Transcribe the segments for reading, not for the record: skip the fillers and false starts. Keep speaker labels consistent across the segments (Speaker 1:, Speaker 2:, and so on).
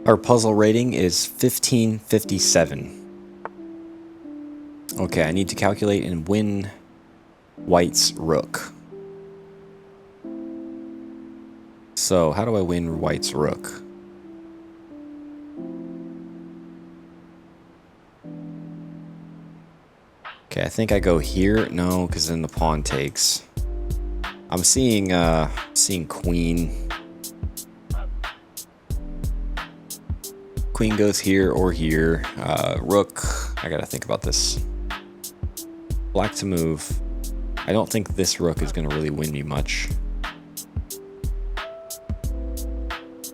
Speaker 1: Our puzzle rating is 1557. Okay, I need to calculate and win White's rook. So, how do I win White's rook? Okay, I think I go here. No, because then the pawn takes. I'm seeing queen. Queen goes here or here. Rook. I gotta think about this. Black to move. I don't think this rook is gonna really win me much.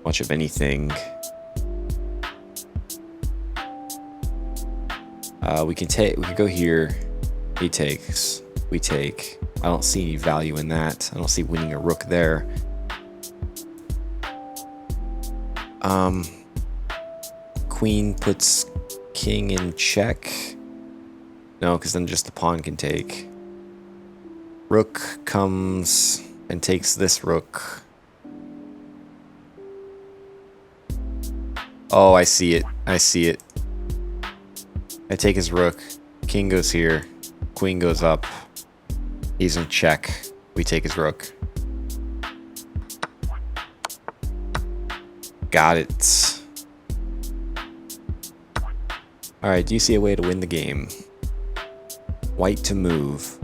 Speaker 1: Much of anything. We can go here. He takes. We take. I don't see any value in that. I don't see winning a rook there. Queen puts king in check. No, because then just the pawn can take. Rook comes and takes this rook. Oh, I see it. I see it. I take his rook. King goes here. Queen goes up. He's in check. We take his rook. Got it. Alright, do you see a way to win the game? White to move.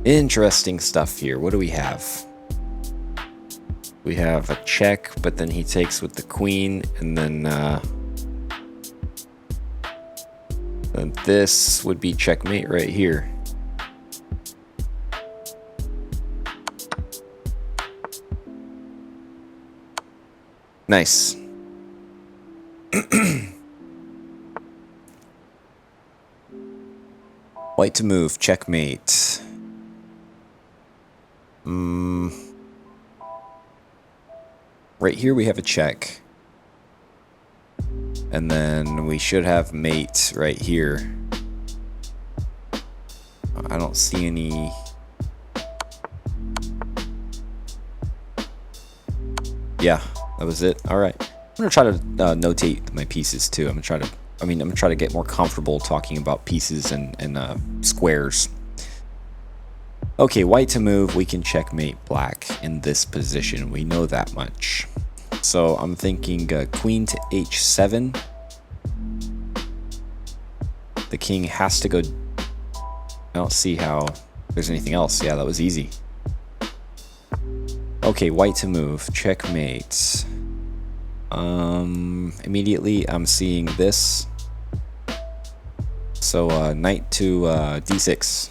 Speaker 1: Interesting stuff here. What do we have? We have a check, but then he takes with the queen, and then this would be checkmate right here. Nice. White to move, checkmate. Right here we have a check. And then we should have mate right here. I don't see any... Yeah, that was it. Alright. I'm gonna try to notate my pieces too. I'm gonna try to get more comfortable talking about pieces and squares. Okay, white to move. We can checkmate black in this position. We know that much. So I'm thinking queen to h7. The king has to go... I don't see how there's anything else. Yeah, that was easy. Okay, white to move. Checkmate. Immediately I'm seeing this. So knight to d6.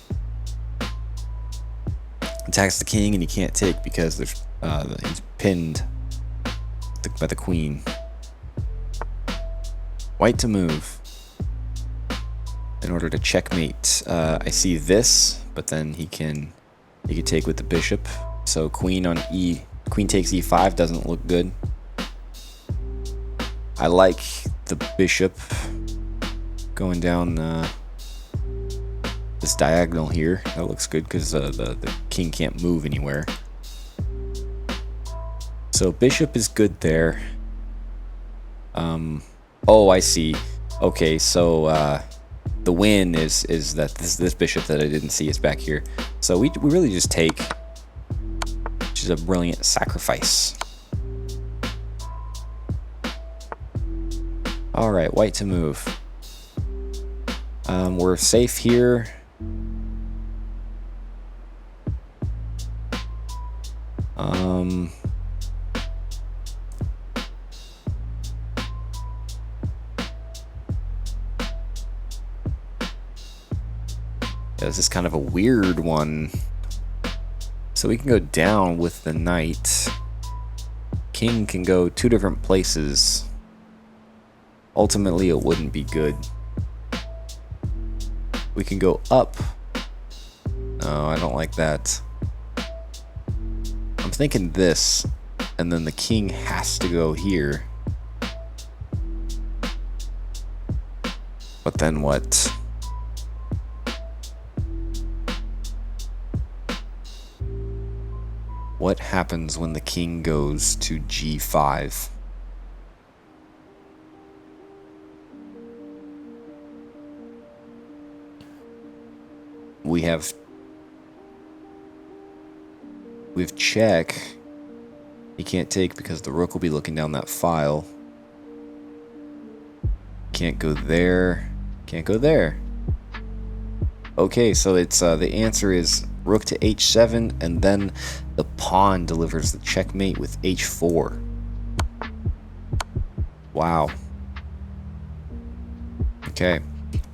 Speaker 1: Attacks the king and he can't take because there's he's pinned by the queen. White to move. In order to checkmate, I see this, but then he can take with the bishop. So queen on queen takes e5 doesn't look good. I like the bishop going down this diagonal here. That looks good because the king can't move anywhere. So bishop is good there. Oh, I see. Okay, so the win is that this bishop that I didn't see is back here. So we really just take, which is a brilliant sacrifice. All right, white to move. We're safe here. Yeah, this is kind of a weird one. So we can go down with the knight. King can go two different places. Ultimately, it wouldn't be good. We can go up. No, I don't like that. I'm thinking this, and then the king has to go here. But then what? What happens when the king goes to g5? we have check. He can't take because the rook will be looking down that file. Can't go there. Can't go there. Okay, so it's the answer is rook to h7, and then the pawn delivers the checkmate with h4. Wow. Okay,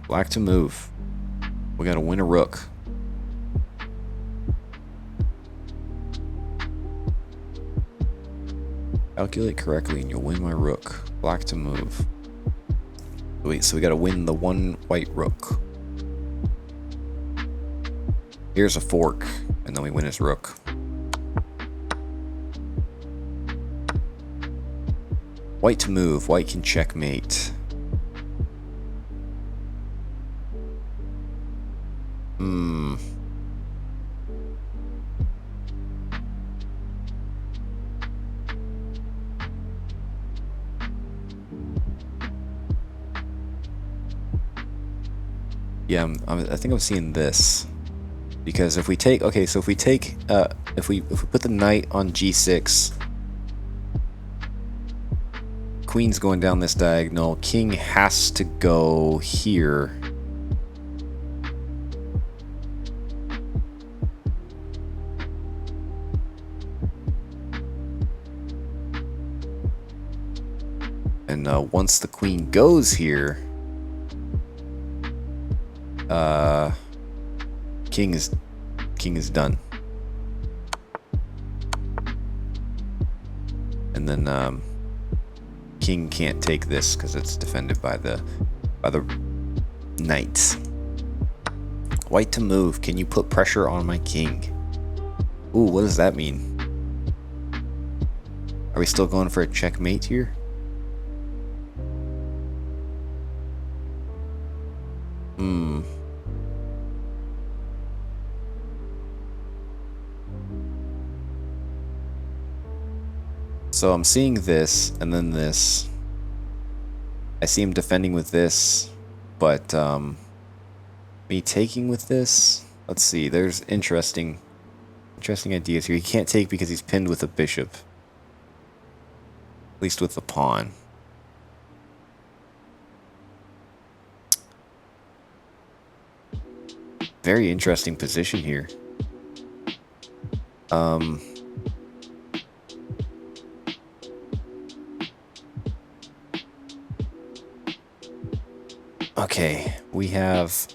Speaker 1: black to move. We gotta win a rook. Calculate correctly and you'll win my rook. Black to move. Wait, so we gotta win the one white rook. Here's a fork, and then we win his rook. White to move. White can checkmate. Yeah, I think I'm seeing this. Because if we take, okay, so if we take, if we put the knight on g6, queen's going down this diagonal, king has to go here. And once the queen goes here, king is done. And then king can't take this because it's defended by the knights. White to move. Can you put pressure on my king? Ooh, what does that mean? Are we still going for a checkmate here? So I'm seeing this, and then this. I see him defending with this, but me taking with this. Let's see. There's interesting ideas here. He can't take because he's pinned with a bishop. At least with the pawn. Very interesting position here. Okay, we have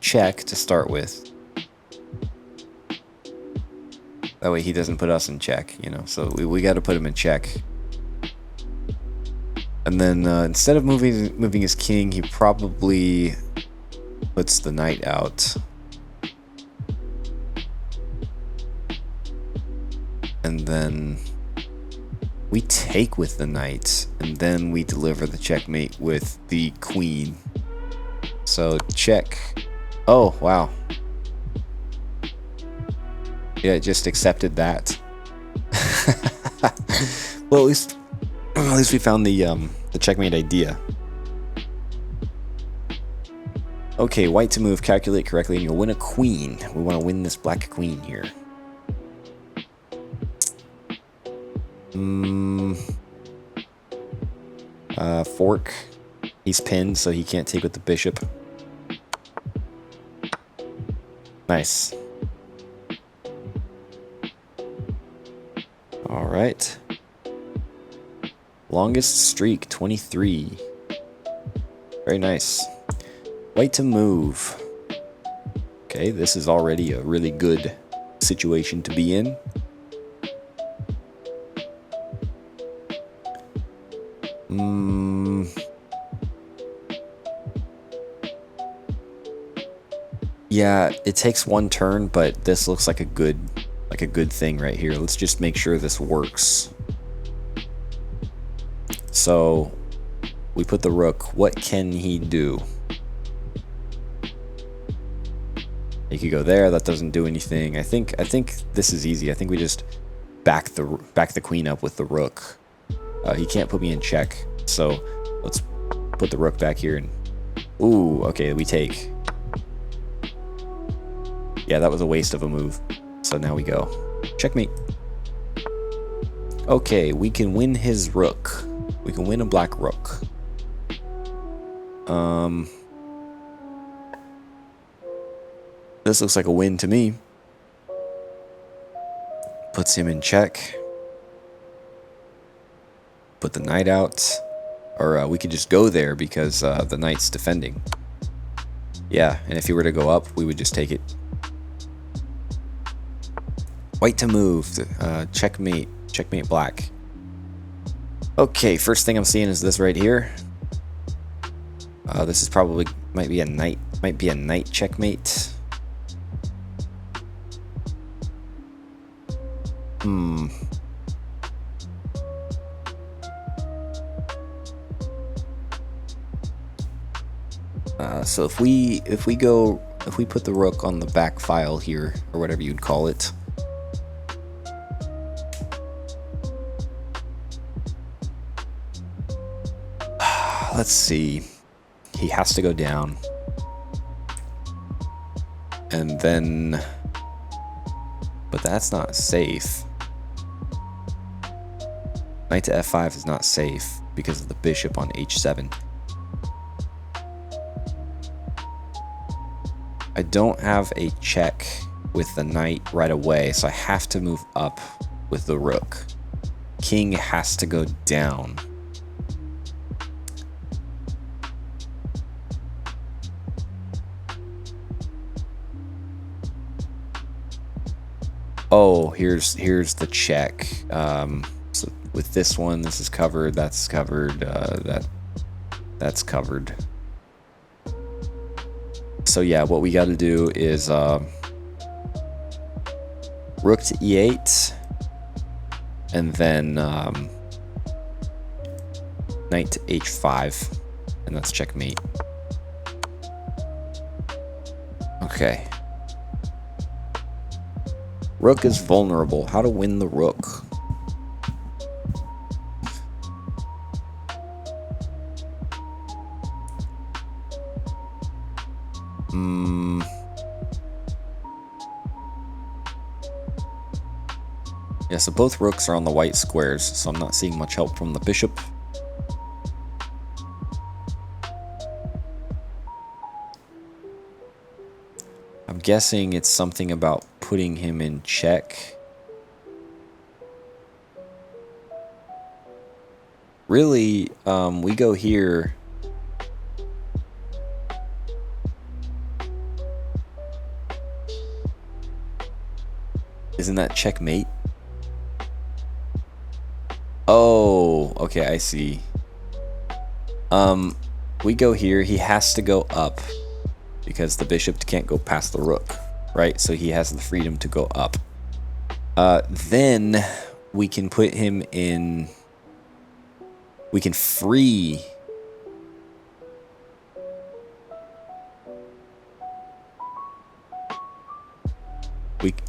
Speaker 1: check to start with. That way he doesn't put us in check, you know, so we got to put him in check. And then instead of moving his king, he probably puts the knight out. And then we take with the knight, and then we deliver the checkmate with the queen. So check. Oh, wow. Yeah, it just accepted that. Well, at least we found the checkmate idea. Okay, white to move, calculate correctly, and you'll win a queen. We want to win this black queen here. Fork. He's pinned, so he can't take with the bishop. Nice. All right. Longest streak, 23. Very nice. White to move. Okay, this is already a really good situation to be in. Yeah, it takes one turn, but this looks like a good thing right here. Let's just make sure this works. So we put the rook. What can he do? He could go there. That doesn't do anything. I think this is easy. I think we just back the queen up with the rook. He can't put me in check, so let's put the rook back here. And ooh, okay, we take. Yeah, that was a waste of a move. So now we go. Checkmate. Okay, we can win his rook. We can win a black rook. This looks like a win to me. Puts him in check. Put the knight out. Or we could just go there because the knight's defending. Yeah, and if he were to go up, we would just take it. White to move. Checkmate. Checkmate black. Okay, first thing I'm seeing is this right here. This is probably might be a knight checkmate. So if we put the rook on the back file here, or whatever you'd call it. Let's see. He has to go down. And then... But that's not safe. Knight to f5 is not safe because of the bishop on h7. I don't have a check with the knight right away, so I have to move up with the rook. King has to go down. Oh, here's the check. So with this one, this is covered. That's covered. That's covered. So yeah, what we got to do is rook to e8, and then knight to h5, and that's checkmate. Okay. Rook is vulnerable. How to win the rook? Yeah, so both rooks are on the white squares, so I'm not seeing much help from the bishop. I'm guessing it's something about putting him in check. Really, we go here. Isn't that checkmate? Oh, okay, I see. We go here. He has to go up because the bishop can't go past the rook, right? So he has the freedom to go up. Then we can put him in... We can free...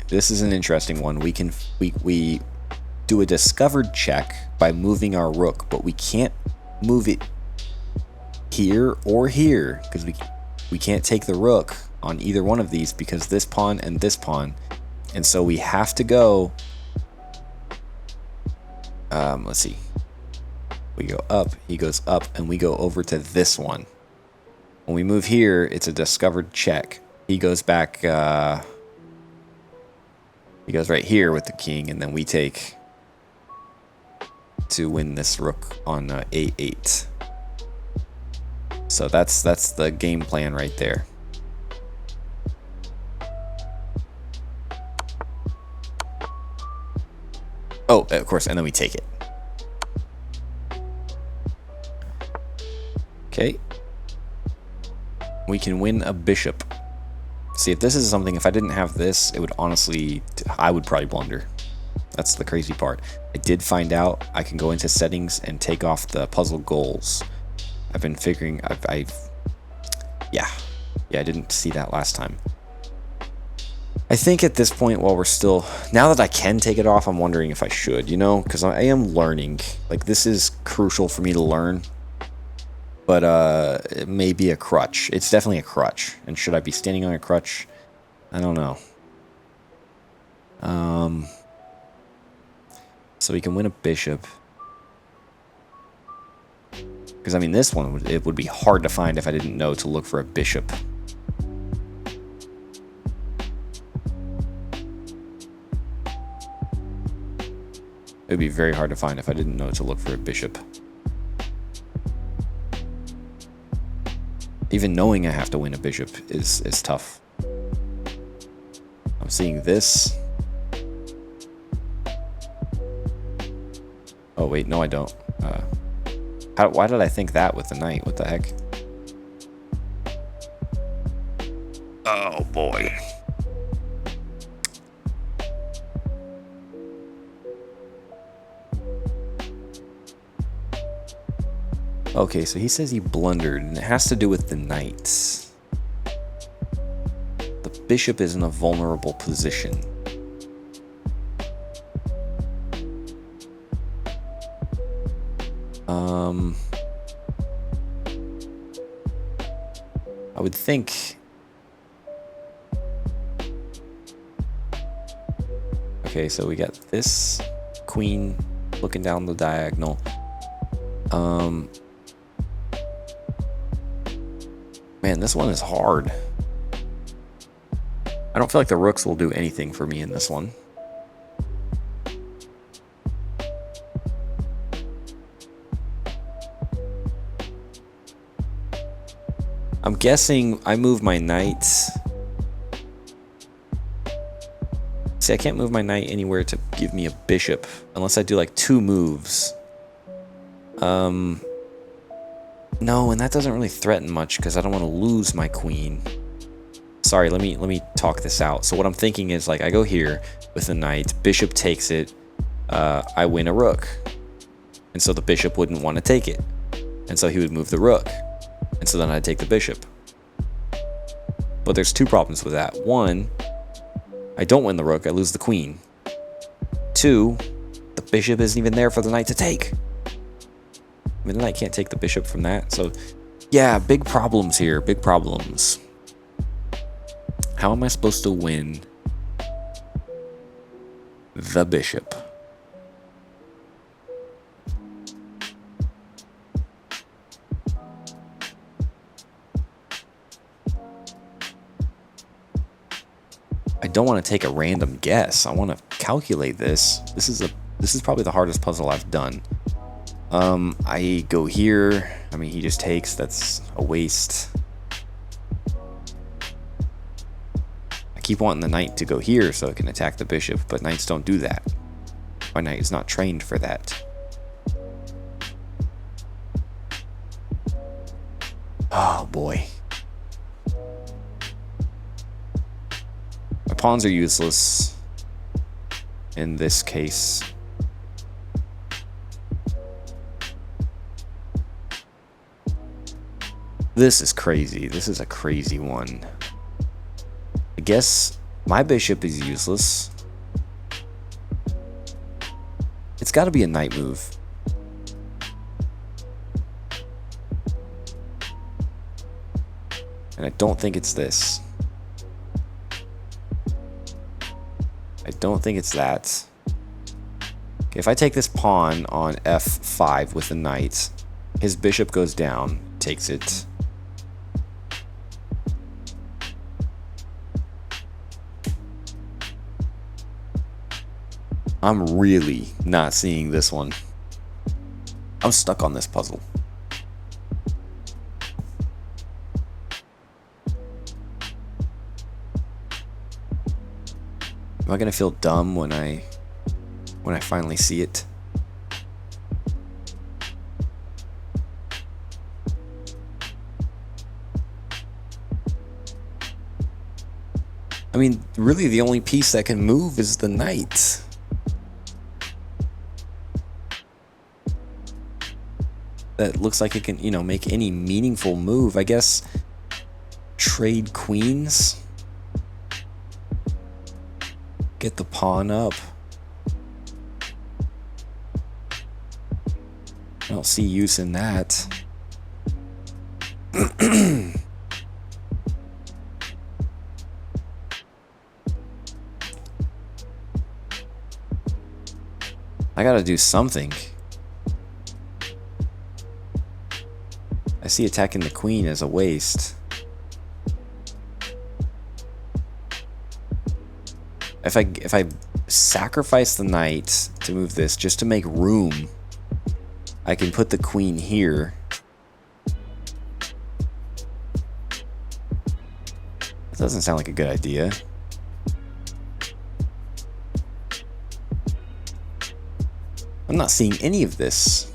Speaker 1: This is an interesting one. We do a discovered check by moving our rook, but we can't move it here or here because we can't take the rook on either one of these because this pawn and this pawn, and so we have to go. Let's see. We go up, he goes up, and we go over to this one. When we move here, it's a discovered check. He goes back. He goes right here with the king, and then we take to win this rook on a8. So that's the game plan right there. Oh, of course, and then we take it. Okay. We can win a bishop. See, if this is something, if I didn't have this, it would honestly, I would probably blunder. That's the crazy part. I did find out I can go into settings and take off the puzzle goals. I've been figuring, yeah, I didn't see that last time. I think at this point, while we're still, now that I can take it off, I'm wondering if I should, you know, because I am learning. Like, this is crucial for me to learn. But it may be a crutch. It's definitely a crutch. And should I be standing on a crutch? I don't know. So we can win a bishop. Because, I mean, this one, it would be hard to find if I didn't know to look for a bishop. It would be very hard to find if I didn't know to look for a bishop. Even knowing I have to win a bishop is tough. I'm seeing this. Oh, wait, no, I don't. Why did I think that with the knight? What the heck? Oh, boy. Okay, so he says he blundered, and it has to do with the knights. The bishop is in a vulnerable position. I would think... Okay, so we got this queen looking down the diagonal. Man, this one is hard. I don't feel like the rooks will do anything for me in this one. I'm guessing I move my knight. See, I can't move my knight anywhere to give me a bishop unless I do like 2 moves. No, and that doesn't really threaten much because I don't want to lose my queen. Sorry, let me talk this out. So what I'm thinking is, like, I go here with the knight, bishop takes it, I win a rook. And so the bishop wouldn't want to take it. And so he would move the rook. And so then I'd take the bishop. But there's 2 problems with that. 1, I don't win the rook, I lose the queen. 2, the bishop isn't even there for the knight to take. I mean, the knight can't take the bishop from that. So, yeah, big problems here. Big problems. How am I supposed to win the bishop? I don't want to take a random guess. I want to calculate this. This is probably the hardest puzzle I've done. I go here. I mean, he just takes. That's a waste. I keep wanting the knight to go here so it can attack the bishop, but knights don't do that. My knight is not trained for that. Oh, boy. My pawns are useless in this case. This is crazy. This is a crazy one. I guess my bishop is useless. It's got to be a knight move. And I don't think it's this. I don't think it's that. Okay, if I take this pawn on f5 with the knight, his bishop goes down, takes it. I'm really not seeing this one. I'm stuck on this puzzle. Am I gonna feel dumb when I finally see it? I mean, really the only piece that can move is the knight. That looks like it can, you know, make any meaningful move. I guess trade queens. Get the pawn up. I don't see use in that. I gotta do something. I see attacking the queen as a waste. If I sacrifice the knight to move this just to make room, I can put the queen here. That doesn't sound like a good idea. I'm not seeing any of this.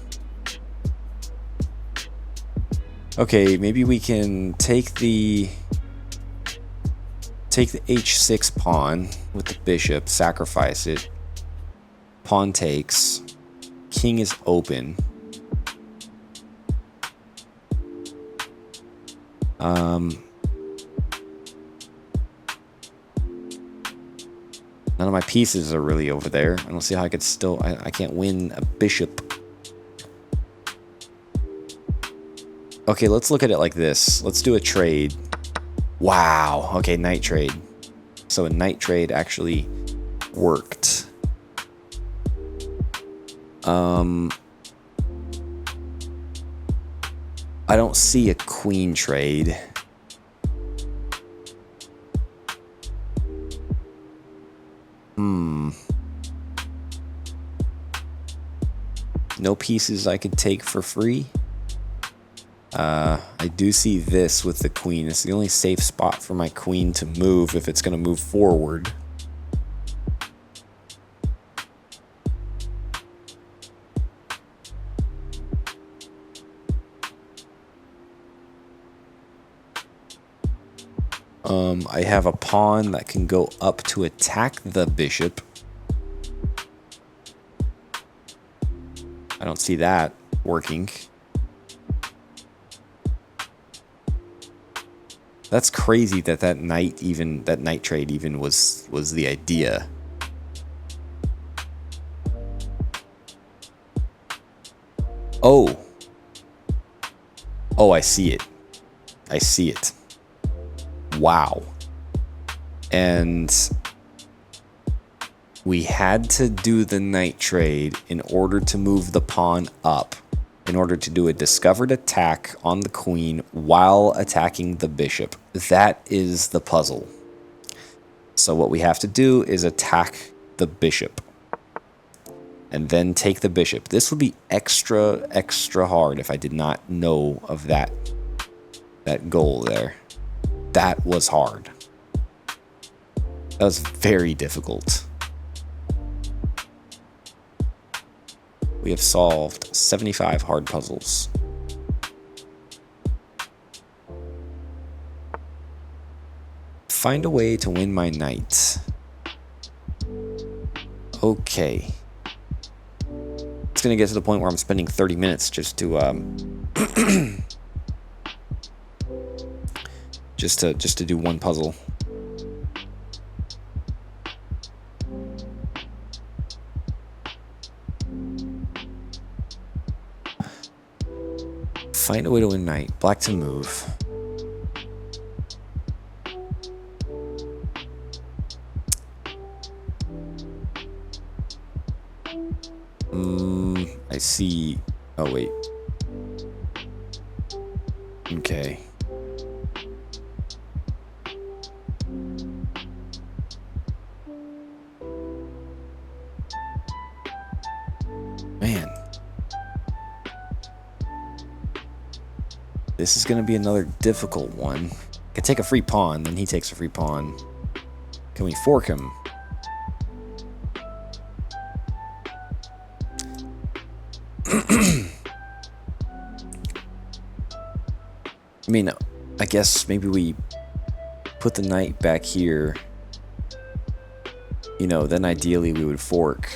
Speaker 1: Okay, maybe we can take the h6 pawn with the bishop, sacrifice it. Pawn takes. King is open. None of my pieces are really over there. I don't see how I could still... I can't win a bishop. Okay, let's look at it like this. Let's do a trade. Wow. Okay, knight trade. So a knight trade actually worked. I don't see a queen trade. No pieces I could take for free. I do see this with the queen. It's the only safe spot for my queen to move if it's going to move forward. I have a pawn that can go up to attack the bishop. I don't see that working. That's crazy that that knight trade even was the idea. Oh, I see it. I see it. Wow. And we had to do the knight trade in order to move the pawn up, in order to do a discovered attack on the queen while attacking the bishop. That is the puzzle. So what we have to do is attack the bishop and then take the bishop. This would be extra hard if I did not know of that goal there. That was hard. That was very difficult. We have solved 75 hard puzzles. Find a way to win my knight. Okay. It's gonna get to the point where I'm spending 30 minutes just to just to do one puzzle. Find a way to win knight. Black to move. I see. Oh, wait. Okay. Man. This is going to be another difficult one. I can take a free pawn, then he takes a free pawn. Can we fork him? I mean, I guess maybe we put the knight back here. You know, then ideally we would fork.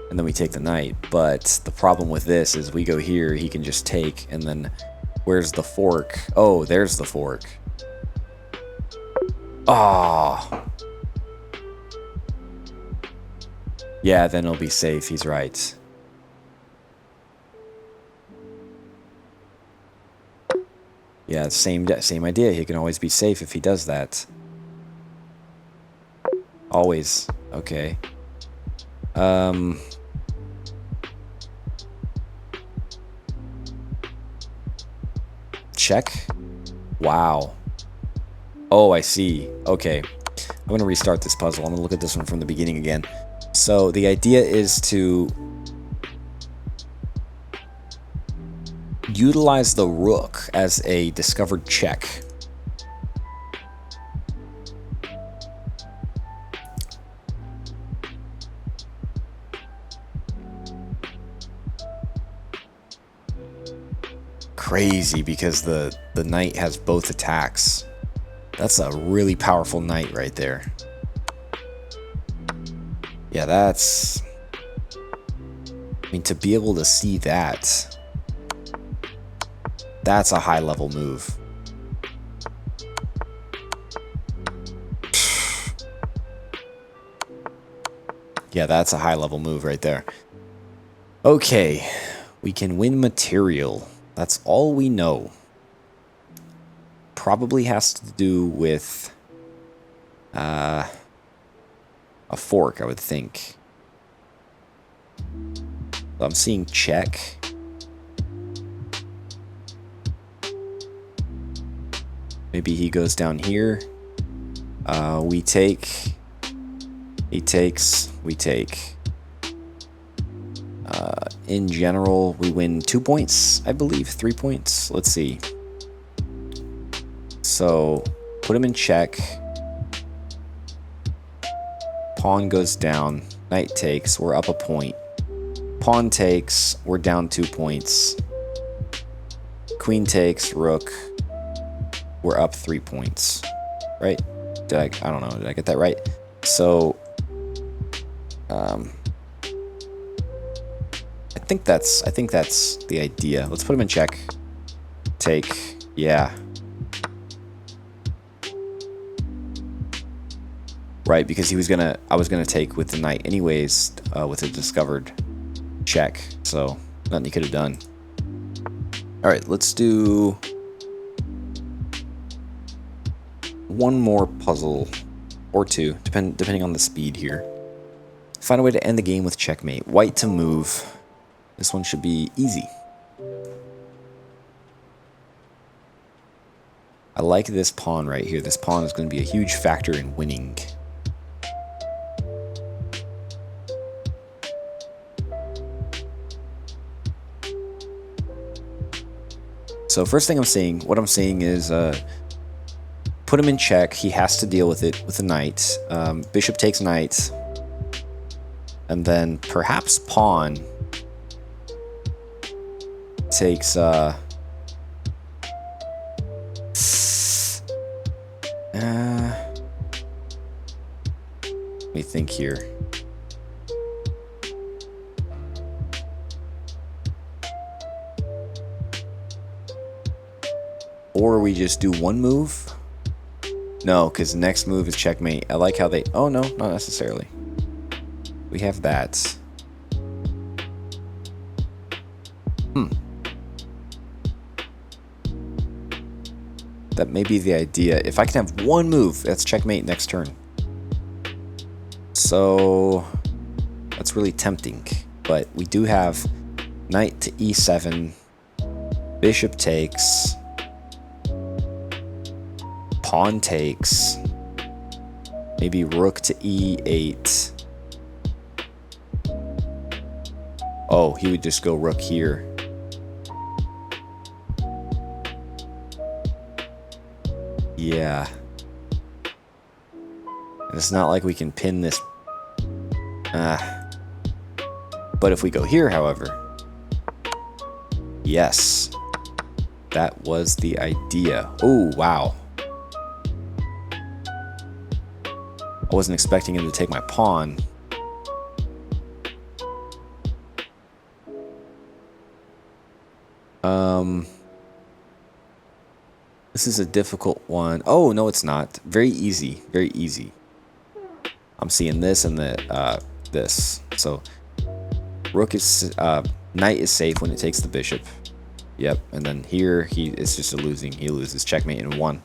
Speaker 1: And then we take the knight. But the problem with this is we go here, he can just take, and then where's the fork? Oh, there's the fork. Ah. Yeah, then it'll be safe. He's right. Yeah, same idea. He can always be safe if he does that. Always. Okay. check? Wow. Oh, I see. Okay. I'm going to restart this puzzle. I'm going to look at this one from the beginning again. So the idea is to utilize the rook as a discovered check. Crazy, because the knight has both attacks. That's a really powerful knight right there. Yeah, that's... I mean, to be able to see that, that's a high level move. Yeah, that's a high level move right there. Okay, we can win material. That's all we know. Probably has to do with a fork, I would think. I'm seeing check. Maybe he goes down here. We take. He takes. We take. In general, we win 2 points, I believe. 3 points. Let's see. So, put him in check. Pawn goes down. Knight takes. We're up a point. Pawn takes. We're down 2 points. Queen takes. Rook. We're up 3 points. Right? I don't know. Did I get that right? So, I think that's the idea. Let's put him in check. Take. Yeah. Right, because I was gonna take with the knight anyways, with a discovered check. So nothing he could have done. All right, let's do one more puzzle or two, depending on the speed here. Find a way to end the game with checkmate. White to move. This one should be easy. I like this pawn right here. This pawn is going to be a huge factor in winning. So first thing what I'm seeing is put him in check. He has to deal with it with the knight. Bishop takes knight. And then perhaps pawn takes let me think here. Or we just do one move? No, because next move is checkmate. I like how they... Oh, no, not necessarily. We have that. That may be the idea. If I can have one move, that's checkmate next turn. So that's really tempting. But we do have knight to e7. Bishop takes. Pawn takes. Maybe rook to e8. Oh, he would just go rook here. Yeah. And it's not like we can pin this. But if we go here, however. Yes. That was the idea. Oh, wow. I wasn't expecting him to take my pawn. This is a difficult one. Oh, no, it's not. Very easy. Very easy. I'm seeing this and this. So, rook is... knight is safe when it takes the bishop. Yep. And then here, it's just a losing. He loses. Checkmate in 1.